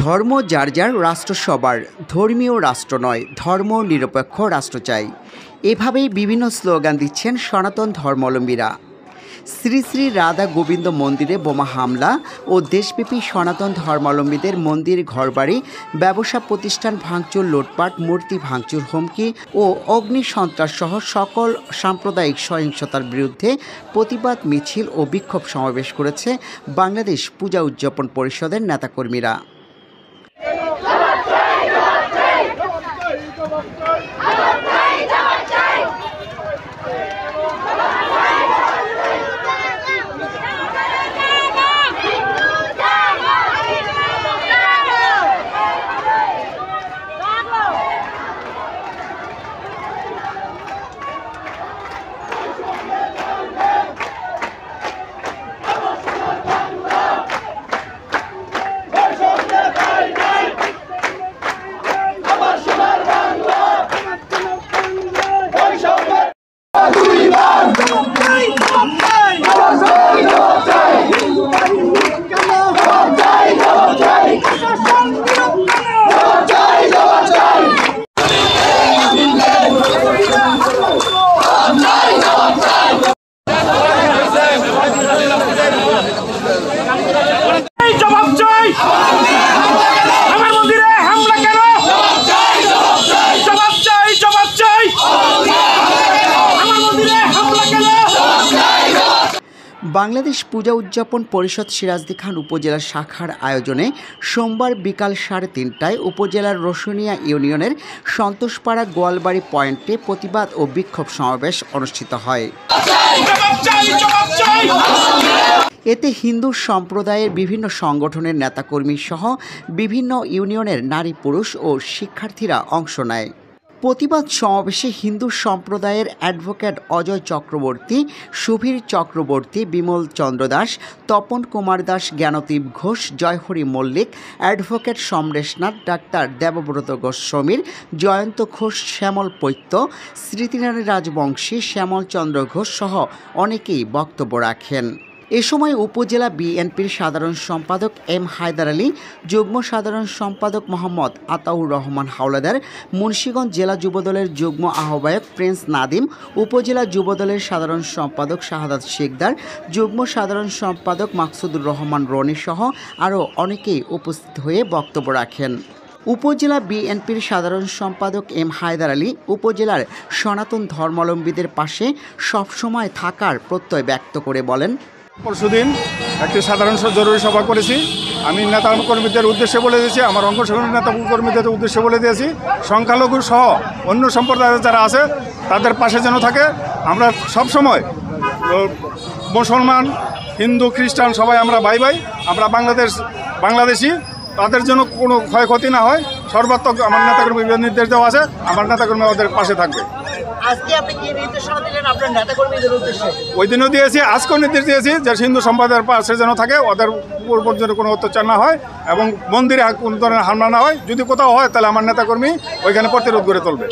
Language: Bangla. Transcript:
ধর্ম যার যার, রাষ্ট্র সবার, ধর্মীয় রাষ্ট্র নয়, ধর্ম নিরপেক্ষ রাষ্ট্র চাই। এভাবেই বিভিন্ন স্লোগান দিচ্ছেন সনাতন ধর্মাবলম্বীরা। শ্রী শ্রী রাধা গোবিন্দ মন্দিরে বোমা হামলা ও দেশব্যাপী সনাতন ধর্মাবলম্বীদের মন্দির, ঘরবাড়ি, ব্যবসা প্রতিষ্ঠান ভাঙচুর, লুটপাট, মূর্তি ভাঙচুর, হুমকি ও অগ্নি সন্ত্রাস সহ সকল সাম্প্রদায়িক সহিংসতার বিরুদ্ধে প্রতিবাদ মিছিল ও বিক্ষোভ সমাবেশ করেছে বাংলাদেশ পূজা উদযাপন পরিষদের নেতাকর্মীরা। বাংলাদেশ পূজা উদযাপন পরিষদ সিরাজদি খান উপজেলা শাখার আয়োজনে সোমবার বিকাল 3:30টায় উপজেলার রসুনিয়া ইউনিয়নের সন্তোষপাড়া গোয়ালবাড়ি পয়েন্টে প্রতিবাদ ও বিক্ষোভ সমাবেশ অনুষ্ঠিত হয়। এতে হিন্দু সম্প্রদায়ের বিভিন্ন সংগঠনের নেতাকর্মী সহ বিভিন্ন ইউনিয়নের নারী, পুরুষ ও শিক্ষার্থীরা অংশ নেয়। প্রতিবাদ সমাবেশে হিন্দু সম্প্রদায়ের advocate Ajay Chakraborty, Subir Chakraborty, Bimal Chandra Das, Tapan Kumar Das, Gyandeep Ghosh, জয়হরি Mallick, advocate সমরেশনাথ, doctor Debabrata গোস্বামীর, জয়ন্ত ঘোষ, শ্যামল পৈত্য, স্মৃতিরানী রাজবংশী, শ্যামল চন্দ্র ঘোষ সহ অনেকেই বক্তব্য রাখেন। এ সময় উপজেলা বিএনপির সাধারণ সম্পাদক এম হায়দার আলী, যুগ্ম সাধারণ সম্পাদক মোহাম্মদ আতাউর রহমান হাওলাদার, মুন্সিগঞ্জ জেলা যুবদলের যুগ্ম আহ্বায়ক প্রিন্স নাদিম, উপজেলা যুবদলের সাধারণ সম্পাদক শাহাদাত শেখদার, যুগ্ম সাধারণ সম্পাদক মাকসুদুর রহমান রনি সহ আরও অনেকেই উপস্থিত হয়ে বক্তব্য রাখেন। উপজেলা বিএনপির সাধারণ সম্পাদক এম হায়দার আলী উপজেলার সনাতন ধর্মাবলম্বীদের পাশে সবসময় থাকার প্রত্যয় ব্যক্ত করে বলেন, পরশুদিন একটি সাধারণ জরুরি সভা করেছি। আমি নেতা কর্মীদের উদ্দেশ্যে বলে দিয়েছি, আমার অঙ্গ সংগঠনের নেতা কর্মীদের উদ্দেশ্যে বলে দিয়েছি, সংখ্যালঘু সহ অন্য সম্প্রদায়ের যারা আছে তাদের পাশে যেন থাকে। আমরা সবসময় মুসলমান, হিন্দু, খ্রিস্টান সবাই আমরা ভাই ভাই, আমরা বাংলাদেশি, তাদের জন্য কোনো ক্ষয়ক্ষতি না হয় সর্বাত্মক আমার নেতাকর্মীদের নির্দেশ দেওয়া আছে। আমার নেতাকর্মী ওদের পাশে থাকবে। আজকে আপনি কি নির্দেশনা দিলেন আপনার নেতাকর্মীদের উদ্দেশ্যে? ওই দিনও দিয়েছি, আজকেও নির্দেশ দিয়েছি যে হিন্দু সম্প্রদায়ের পাশে যেন থাকে, ওদের উপর যেন কোনো অত্যাচার না হয় এবং মন্দিরে কোনো ধরনের হামলা না হয়। যদি কোথাও হয় তাহলে আমার নেতাকর্মী ওইখানে প্রতিরোধ করে তুলবে।